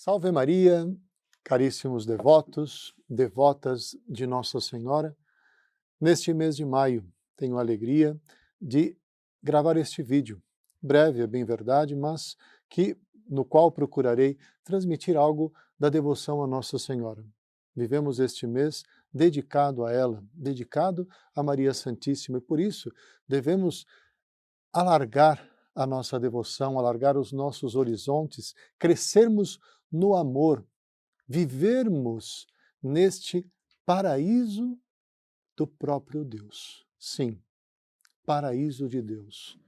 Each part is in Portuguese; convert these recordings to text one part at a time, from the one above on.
Salve Maria, caríssimos devotos, devotas de Nossa Senhora. Neste mês de maio, tenho a alegria de gravar este vídeo, breve, é bem verdade, mas no qual procurarei transmitir algo da devoção a Nossa Senhora. Vivemos este mês dedicado a ela, dedicado a Maria Santíssima, e por isso devemos alargar a nossa devoção, alargar os nossos horizontes, crescermos no amor, vivermos neste paraíso do próprio Deus. Sim, paraíso de Deus.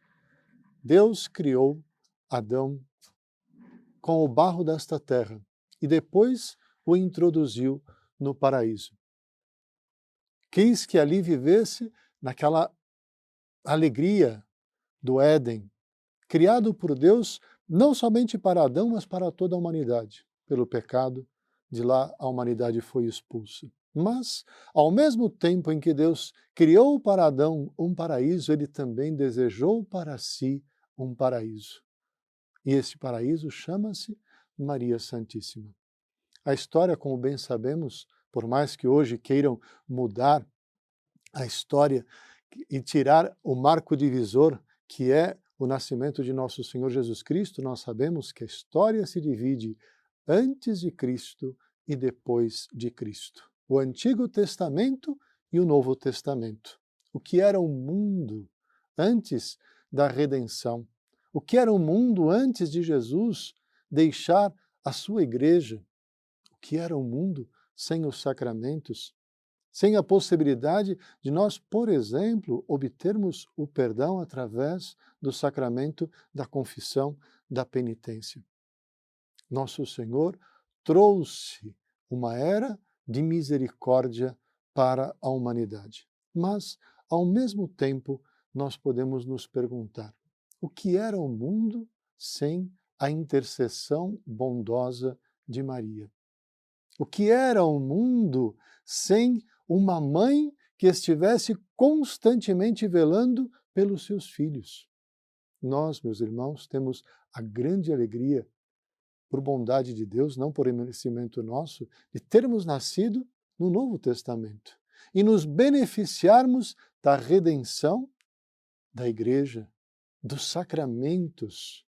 Deus criou Adão com o barro desta terra e depois o introduziu no paraíso. Quis que ali vivesse naquela alegria do Éden, criado por Deus não somente para Adão, mas para toda a humanidade. Pelo pecado, de lá a humanidade foi expulsa. Mas, ao mesmo tempo em que Deus criou para Adão um paraíso, ele também desejou para si um paraíso. E esse paraíso chama-se Maria Santíssima. A história, como bem sabemos, por mais que hoje queiram mudar a história e tirar o marco divisor, que é o nascimento de nosso Senhor Jesus Cristo, nós sabemos que a história se divide antes de Cristo e depois de Cristo. O Antigo Testamento e o Novo Testamento. O que era o mundo antes da redenção? O que era o mundo antes de Jesus deixar a sua igreja? O que era o mundo sem os sacramentos? Sem a possibilidade de nós, por exemplo, obtermos o perdão através do sacramento da confissão, da penitência. Nosso Senhor trouxe uma era de misericórdia para a humanidade. Mas, ao mesmo tempo, nós podemos nos perguntar: o que era o mundo sem a intercessão bondosa de Maria? O que era o mundo sem uma mãe que estivesse constantemente velando pelos seus filhos? Nós, meus irmãos, temos a grande alegria, por bondade de Deus, não por merecimento nosso, de termos nascido no Novo Testamento e nos beneficiarmos da redenção da Igreja, dos sacramentos,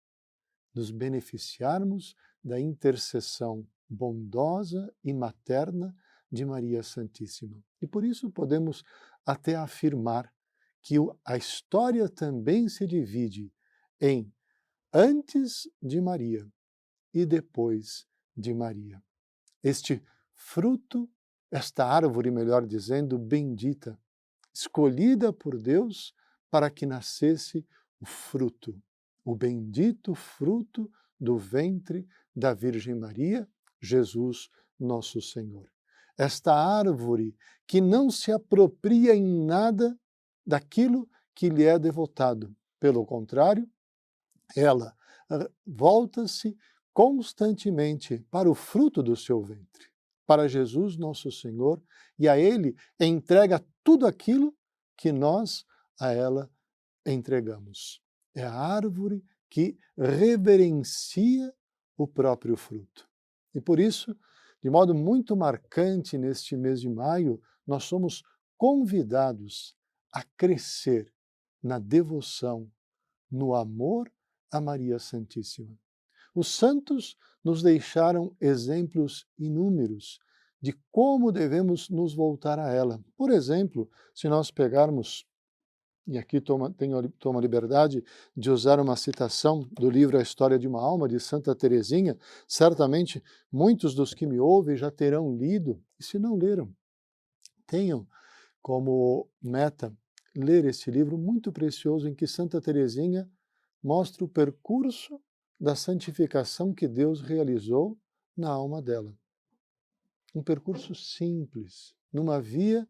nos beneficiarmos da intercessão bondosa e materna de Maria Santíssima. E por isso podemos até afirmar que a história também se divide em antes de Maria e depois de Maria. Este fruto, esta árvore, melhor dizendo, bendita, escolhida por Deus para que nascesse o fruto, o bendito fruto do ventre da Virgem Maria, Jesus, nosso Senhor. Esta árvore que não se apropria em nada daquilo que lhe é devotado. Pelo contrário, ela volta-se constantemente para o fruto do seu ventre, para Jesus, nosso Senhor, e a Ele entrega tudo aquilo que nós a ela entregamos. É a árvore que reverencia o próprio fruto. E por isso, de modo muito marcante neste mês de maio, nós somos convidados a crescer na devoção, no amor a Maria Santíssima. Os santos nos deixaram exemplos inúmeros de como devemos nos voltar a ela. Por exemplo, se nós pegarmos, e aqui tomo a liberdade de usar uma citação do livro A História de uma Alma, de Santa Teresinha, certamente muitos dos que me ouvem já terão lido, e se não leram, tenham como meta ler esse livro muito precioso em que Santa Teresinha mostra o percurso da santificação que Deus realizou na alma dela. Um percurso simples, numa via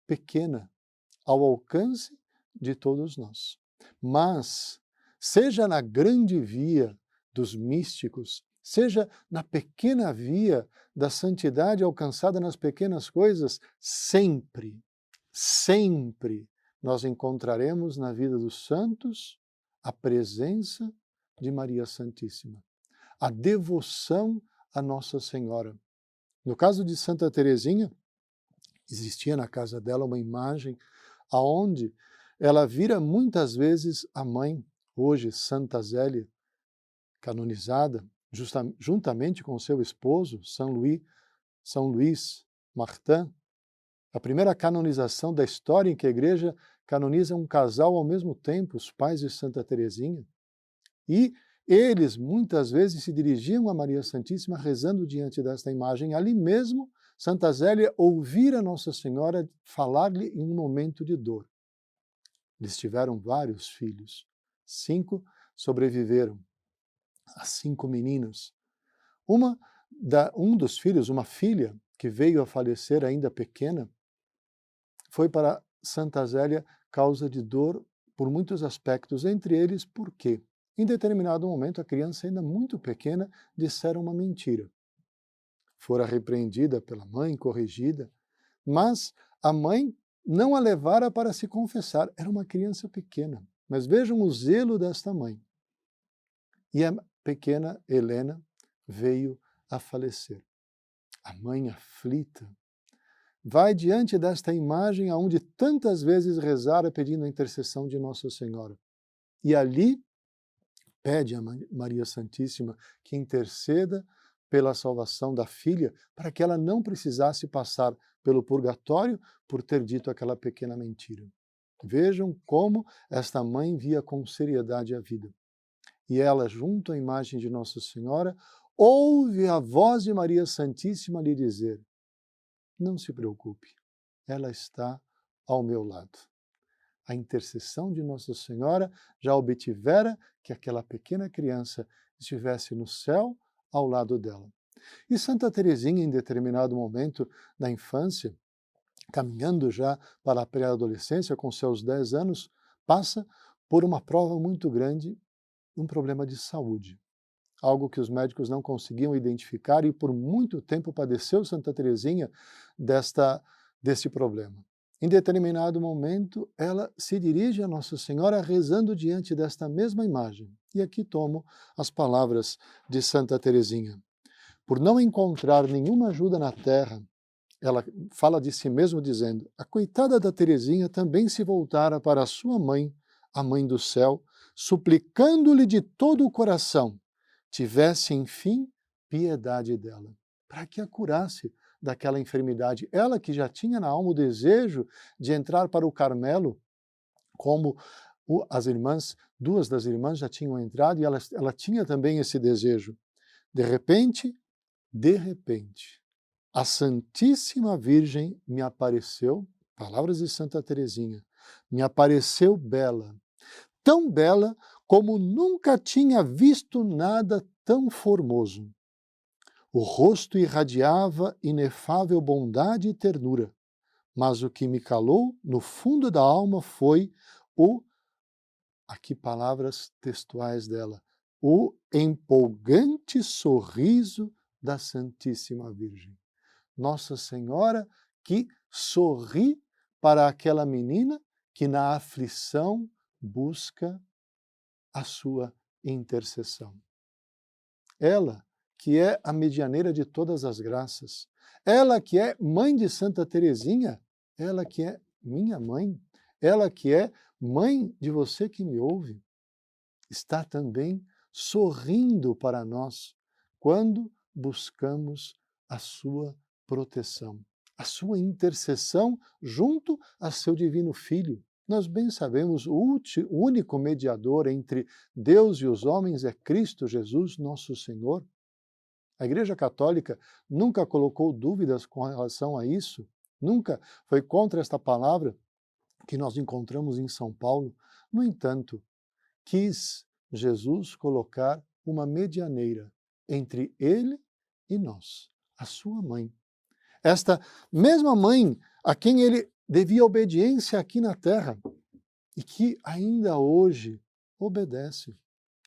pequena, ao alcance de todos nós. Mas, seja na grande via dos místicos, seja na pequena via da santidade alcançada nas pequenas coisas, sempre, sempre nós encontraremos na vida dos santos a presença de Maria Santíssima, a devoção a Nossa Senhora. No caso de Santa Teresinha, existia na casa dela uma imagem aonde ela vira muitas vezes a mãe, hoje Santa Zélia, canonizada, juntamente com seu esposo, São Luís Martin, a primeira canonização da história em que a Igreja canoniza um casal ao mesmo tempo, os pais de Santa Teresinha. E eles muitas vezes se dirigiam a Maria Santíssima rezando diante desta imagem. Ali mesmo, Santa Zélia ouvira Nossa Senhora falar-lhe em um momento de dor. Eles tiveram vários filhos. 5 sobreviveram. As 5 meninas. Um dos filhos, uma filha, que veio a falecer ainda pequena, foi para Santa Zélia causa de dor por muitos aspectos, entre eles porque, em determinado momento, a criança ainda muito pequena dissera uma mentira. Fora repreendida pela mãe, corrigida, mas a mãe não a levara para se confessar. Era uma criança pequena, mas vejam o zelo desta mãe. E a pequena Helena veio a falecer. A mãe aflita vai diante desta imagem aonde tantas vezes rezara pedindo a intercessão de Nossa Senhora. E ali pede a Maria Santíssima que interceda pela salvação da filha, para que ela não precisasse passar pelo purgatório por ter dito aquela pequena mentira. Vejam como esta mãe via com seriedade a vida. E ela, junto à imagem de Nossa Senhora, ouve a voz de Maria Santíssima lhe dizer: não se preocupe, ela está ao meu lado. A intercessão de Nossa Senhora já obtivera que aquela pequena criança estivesse no céu ao lado dela. E Santa Teresinha, em determinado momento da infância, caminhando já para a pré-adolescência, com seus 10 anos, passa por uma prova muito grande, um problema de saúde. Algo que os médicos não conseguiam identificar e por muito tempo padeceu Santa Teresinha deste problema. Em determinado momento, ela se dirige a Nossa Senhora rezando diante desta mesma imagem. E aqui tomo as palavras de Santa Teresinha. Por não encontrar nenhuma ajuda na terra, ela fala de si mesma dizendo: a coitada da Teresinha também se voltara para a sua mãe, a mãe do céu, suplicando-lhe de todo o coração, tivesse, enfim, piedade dela, para que a curasse daquela enfermidade. Ela que já tinha na alma o desejo de entrar para o Carmelo, como as irmãs, 2 das irmãs já tinham entrado, e ela tinha também esse desejo. De repente, a Santíssima Virgem me apareceu, palavras de Santa Teresinha, me apareceu bela, tão bela como nunca tinha visto nada tão formoso. O rosto irradiava inefável bondade e ternura, mas o que me calou no fundo da alma foi aqui palavras textuais dela, o empolgante sorriso da Santíssima Virgem. Nossa Senhora que sorri para aquela menina que na aflição busca a sua intercessão. Ela que é a medianeira de todas as graças, ela que é mãe de Santa Teresinha, ela que é minha mãe, ela que é mãe de você que me ouve, está também sorrindo para nós quando buscamos a sua proteção, a sua intercessão junto a seu divino Filho. Nós bem sabemos, o único mediador entre Deus e os homens é Cristo Jesus, nosso Senhor. A Igreja Católica nunca colocou dúvidas com relação a isso, nunca foi contra esta palavra que nós encontramos em São Paulo. No entanto, quis Jesus colocar uma medianeira entre ele e nós, a sua mãe. Esta mesma mãe a quem ele devia obediência aqui na terra e que ainda hoje obedece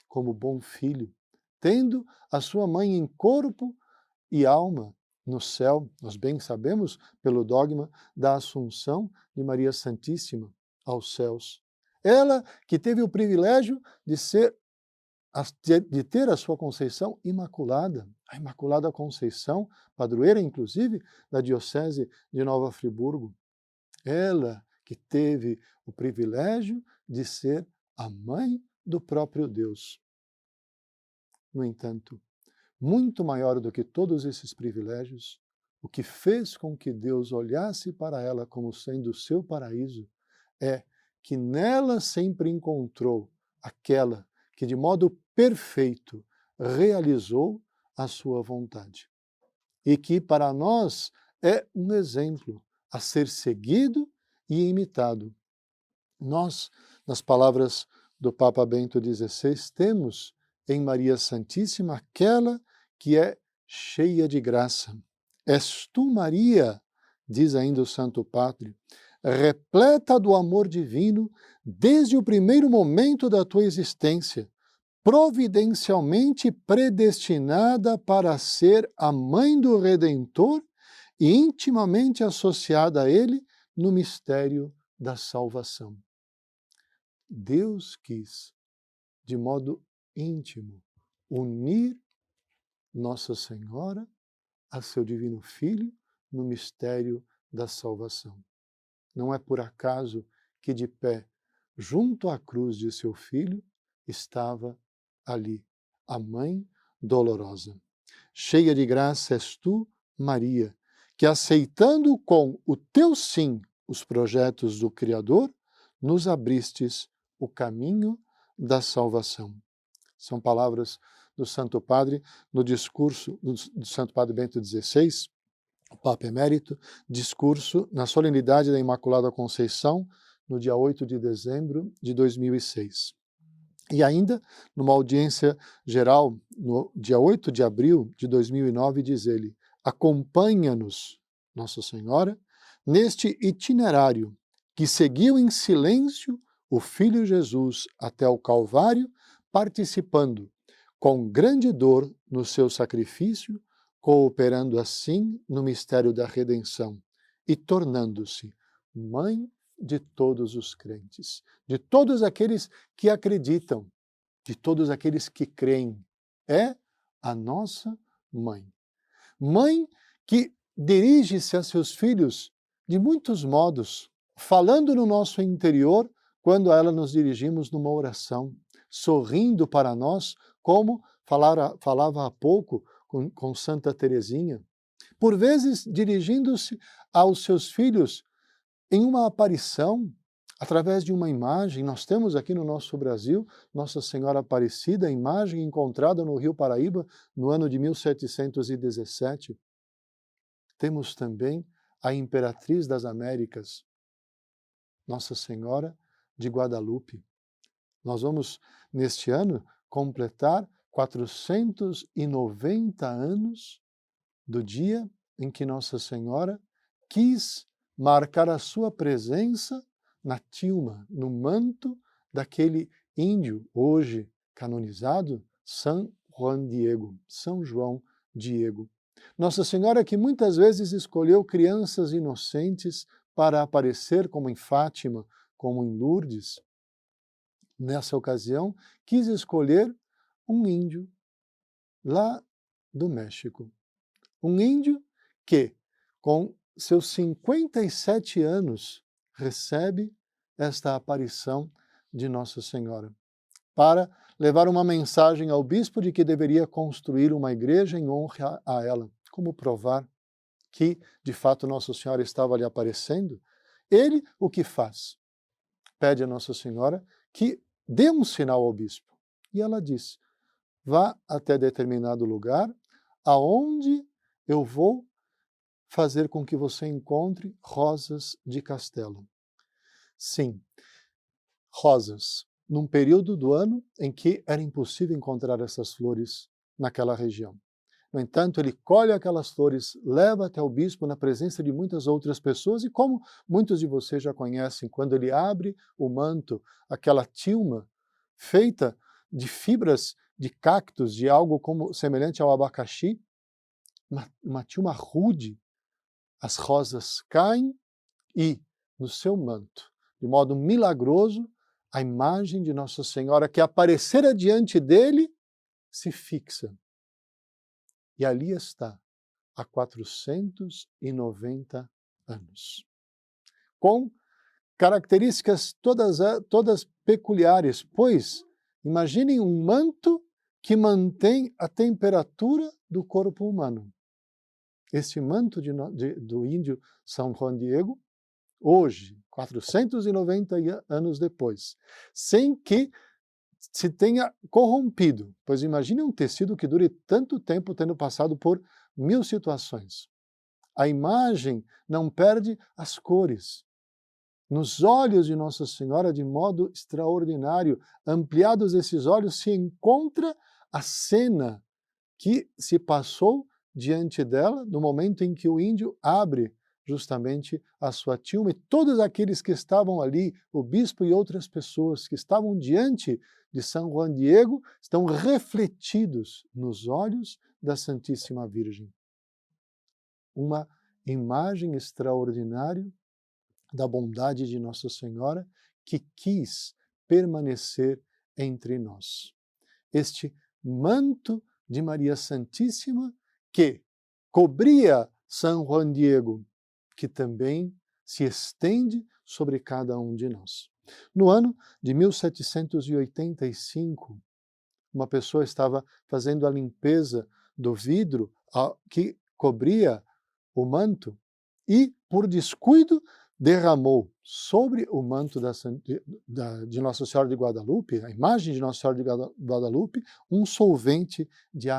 como bom filho, tendo a sua mãe em corpo e alma no céu. Nós bem sabemos pelo dogma da Assunção de Maria Santíssima aos céus. Ela que teve o privilégio de ter a sua conceição imaculada, A Imaculada Conceição, padroeira inclusive da Diocese de Nova Friburgo. Ela que teve o privilégio de ser a mãe do próprio Deus. No entanto, muito maior do que todos esses privilégios, o que fez com que Deus olhasse para ela como sendo o seu paraíso é que nela sempre encontrou aquela que de modo perfeito realizou a sua vontade. E que para nós é um exemplo a ser seguido e imitado. Nós, nas palavras do Papa Bento XVI, temos em Maria Santíssima aquela que é cheia de graça. És tu, Maria, diz ainda o Santo Padre, repleta do amor divino desde o primeiro momento da tua existência, providencialmente predestinada para ser a mãe do Redentor e intimamente associada a ele no mistério da salvação. Deus quis, de modo íntimo, unir Nossa Senhora a seu Divino Filho no mistério da salvação. Não é por acaso que de pé, junto à cruz de seu Filho, estava ali a Mãe dolorosa. Cheia de graça és tu, Maria, que aceitando com o teu sim os projetos do Criador, nos abristes o caminho da salvação. São palavras do Santo Padre no discurso do Santo Padre Bento XVI, o Papa Emérito, discurso na solenidade da Imaculada Conceição, no dia 8 de dezembro de 2006. E ainda, numa audiência geral, no dia 8 de abril de 2009, diz ele, acompanha-nos, Nossa Senhora, neste itinerário que seguiu em silêncio o Filho Jesus até o Calvário, participando com grande dor no seu sacrifício, cooperando assim no mistério da redenção e tornando-se mãe de todos os crentes, de todos aqueles que acreditam, de todos aqueles que creem. É a nossa mãe. Mãe que dirige-se a seus filhos de muitos modos, falando no nosso interior quando a ela nos dirigimos numa oração, sorrindo para nós, como falava há pouco com Santa Teresinha, por vezes dirigindo-se aos seus filhos em uma aparição, através de uma imagem. Nós temos aqui no nosso Brasil Nossa Senhora Aparecida, a imagem encontrada no Rio Paraíba no ano de 1717. Temos também a Imperatriz das Américas, Nossa Senhora de Guadalupe. Nós vamos, neste ano, completar 490 anos do dia em que Nossa Senhora quis marcar a sua presença na tilma, no manto daquele índio, hoje canonizado, São João Diego. Nossa Senhora que muitas vezes escolheu crianças inocentes para aparecer, como em Fátima, como em Lourdes, nessa ocasião, quis escolher um índio lá do México. Um índio que, com seus 57 anos, recebe esta aparição de Nossa Senhora, para levar uma mensagem ao bispo de que deveria construir uma igreja em honra a ela. Como provar que, de fato, Nossa Senhora estava ali aparecendo? Ele o que faz? Pede a Nossa Senhora que dê um sinal ao bispo. E ela diz, vá até determinado lugar, aonde eu vou fazer com que você encontre rosas de castelo. Sim, rosas, num período do ano em que era impossível encontrar essas flores naquela região. No entanto, ele colhe aquelas flores, leva até o bispo na presença de muitas outras pessoas e, como muitos de vocês já conhecem, quando ele abre o manto, aquela tilma feita de fibras de cactos, de algo como semelhante ao abacaxi, uma tilma rude, as rosas caem e, no seu manto, de modo milagroso, a imagem de Nossa Senhora que aparecera diante dele se fixa. E ali está, há 490 anos. Com características todas peculiares, pois imaginem um manto que mantém a temperatura do corpo humano. Esse manto do índio São Juan Diego, hoje, 490 anos depois, sem que se tenha corrompido, pois imagine um tecido que dure tanto tempo tendo passado por 1000 situações. A imagem não perde as cores. Nos olhos de Nossa Senhora, de modo extraordinário, ampliados esses olhos, se encontra a cena que se passou diante dela no momento em que o índio abre justamente a sua tilma, e todos aqueles que estavam ali, o bispo e outras pessoas que estavam diante de São Juan Diego, estão refletidos nos olhos da Santíssima Virgem. Uma imagem extraordinária da bondade de Nossa Senhora, que quis permanecer entre nós. Este manto de Maria Santíssima que cobria São Juan Diego, que também se estende sobre cada um de nós. No ano de 1785, uma pessoa estava fazendo a limpeza do vidro que cobria o manto e, por descuido, derramou sobre o manto de Nossa Senhora de Guadalupe, a imagem de Nossa Senhora de Guadalupe, um solvente de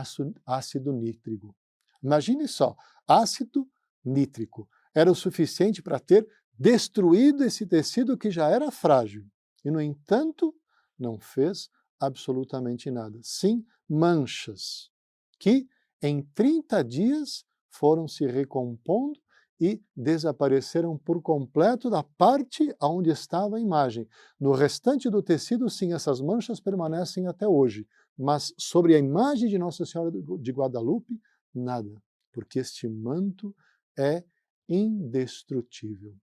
ácido nítrico. Imagine só, ácido nítrico era o suficiente para ter destruído esse tecido que já era frágil. E, no entanto, não fez absolutamente nada. Sim, manchas que em 30 dias foram se recompondo e desapareceram por completo da parte onde estava a imagem. No restante do tecido, sim, essas manchas permanecem até hoje, mas sobre a imagem de Nossa Senhora de Guadalupe, nada, porque este manto é indestrutível.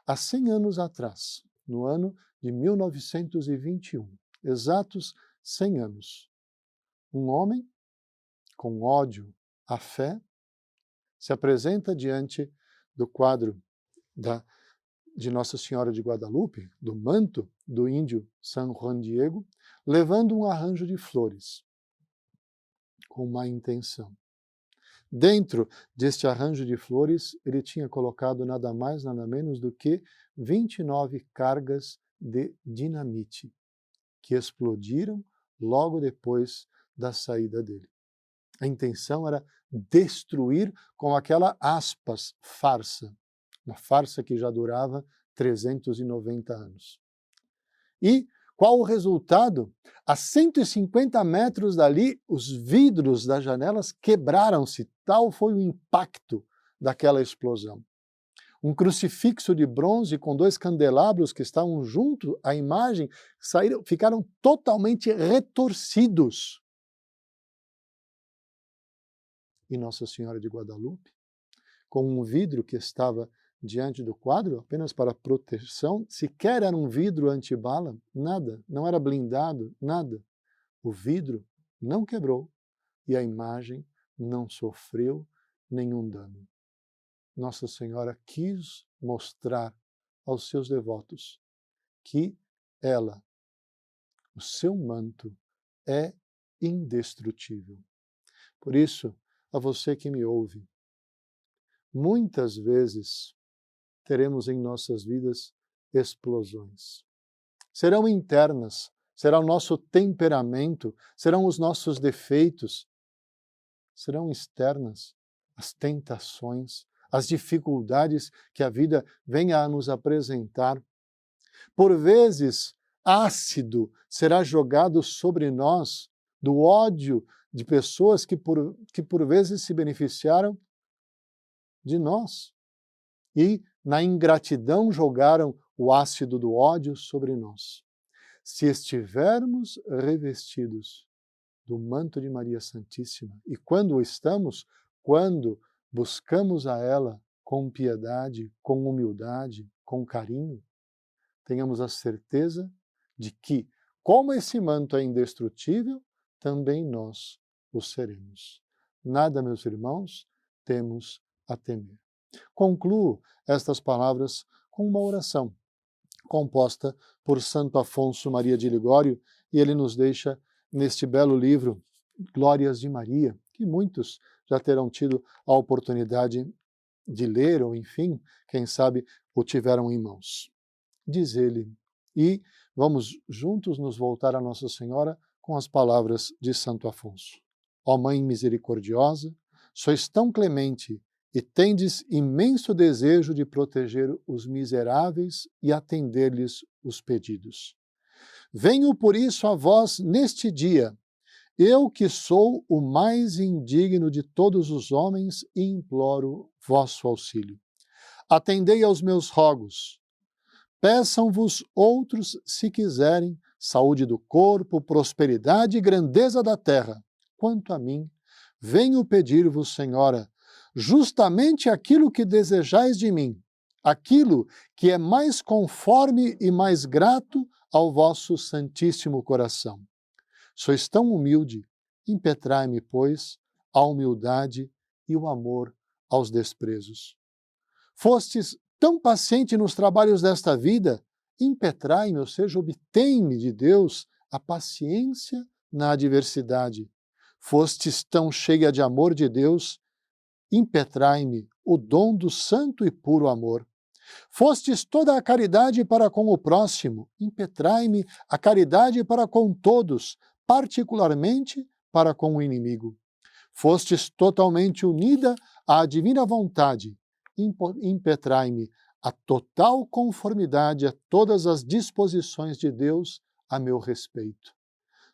Há 100 anos atrás, no ano de 1921, exatos 100 anos, um homem com ódio à fé se apresenta diante do quadro de Nossa Senhora de Guadalupe, do manto do índio São Juan Diego, levando um arranjo de flores, com má intenção. Dentro deste arranjo de flores, ele tinha colocado nada mais, nada menos do que 29 cargas de dinamite, que explodiram logo depois da saída dele. A intenção era destruir com aquela, aspas, farsa, uma farsa que já durava 390 anos. E qual o resultado? A 150 metros dali, os vidros das janelas quebraram-se, tal foi o impacto daquela explosão. Um crucifixo de bronze com 2 candelabros que estavam junto à imagem ficaram totalmente retorcidos. E Nossa Senhora de Guadalupe, com um vidro que estava diante do quadro, apenas para proteção, sequer era um vidro antibala, nada, não era blindado, nada. O vidro não quebrou e a imagem não sofreu nenhum dano. Nossa Senhora quis mostrar aos seus devotos que ela, o seu manto, é indestrutível. Por isso, a você que me ouve, muitas vezes teremos em nossas vidas explosões. Serão internas, será o nosso temperamento, serão os nossos defeitos, serão externas as tentações, as dificuldades que a vida venha a nos apresentar. Por vezes, ácido será jogado sobre nós do ódio de pessoas que por vezes se beneficiaram de nós e, na ingratidão, jogaram o ácido do ódio sobre nós. Se estivermos revestidos do manto de Maria Santíssima, e quando o estamos, quando buscamos a ela com piedade, com humildade, com carinho, tenhamos a certeza de que, como esse manto é indestrutível, também nós o seremos. nada, meus irmãos, temos a temer. Concluo estas palavras com uma oração composta por Santo Afonso Maria de Ligório, e ele nos deixa neste belo livro, Glórias de Maria, que muitos já terão tido a oportunidade de ler, ou enfim, quem sabe, o tiveram em mãos. Diz ele, e vamos juntos nos voltar a Nossa Senhora com as palavras de Santo Afonso. Ó Mãe misericordiosa, sois tão clemente e tendes imenso desejo de proteger os miseráveis e atender-lhes os pedidos. Venho por isso a vós neste dia, eu que sou o mais indigno de todos os homens, e imploro vosso auxílio. Atendei aos meus rogos. Peçam-vos outros, se quiserem, saúde do corpo, prosperidade e grandeza da terra. Quanto a mim, venho pedir-vos, Senhora, justamente aquilo que desejais de mim, aquilo que é mais conforme e mais grato ao vosso Santíssimo Coração. Sois tão humilde, impetrai-me, pois, a humildade e o amor aos desprezos. Fostes tão paciente nos trabalhos desta vida, impetrai-me, ou seja, obtém-me de Deus a paciência na adversidade. Fostes tão cheia de amor de Deus, impetrai-me o dom do santo e puro amor. Fostes toda a caridade para com o próximo, impetrai-me a caridade para com todos, particularmente para com o inimigo. Fostes totalmente unida à divina vontade, impetrai-me a total conformidade a todas as disposições de Deus a meu respeito.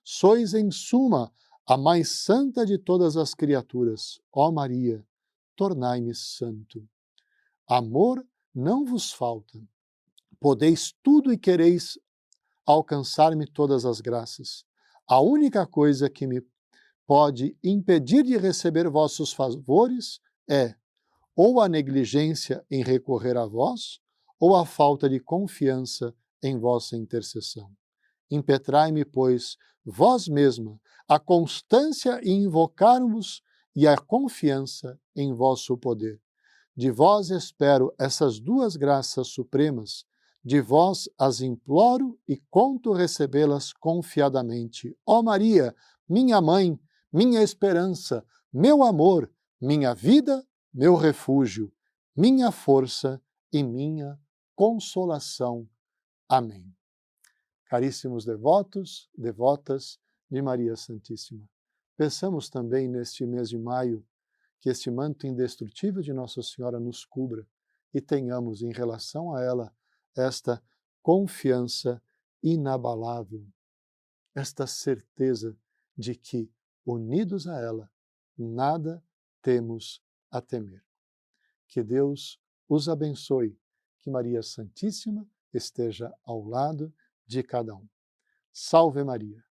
Sois, em suma, a mais santa de todas as criaturas, ó Maria, tornai-me santo. Amor não vos falta. Podeis tudo e quereis alcançar-me todas as graças. A única coisa que me pode impedir de receber vossos favores é ou a negligência em recorrer a vós, ou a falta de confiança em vossa intercessão. Impetrai-me, pois, vós mesma, a constância em invocar-vos e a confiança em vosso poder. De vós espero essas duas graças supremas, de vós as imploro e conto recebê-las confiadamente. Ó Maria, minha mãe, minha esperança, meu amor, minha vida, meu refúgio, minha força e minha consolação. Amém. Caríssimos devotos, devotas de Maria Santíssima, peçamos também neste mês de maio que este manto indestrutível de Nossa Senhora nos cubra e tenhamos em relação a ela esta confiança inabalável, esta certeza de que, unidos a ela, nada temos a temer. Que Deus os abençoe, que Maria Santíssima esteja ao lado de cada um. Salve Maria!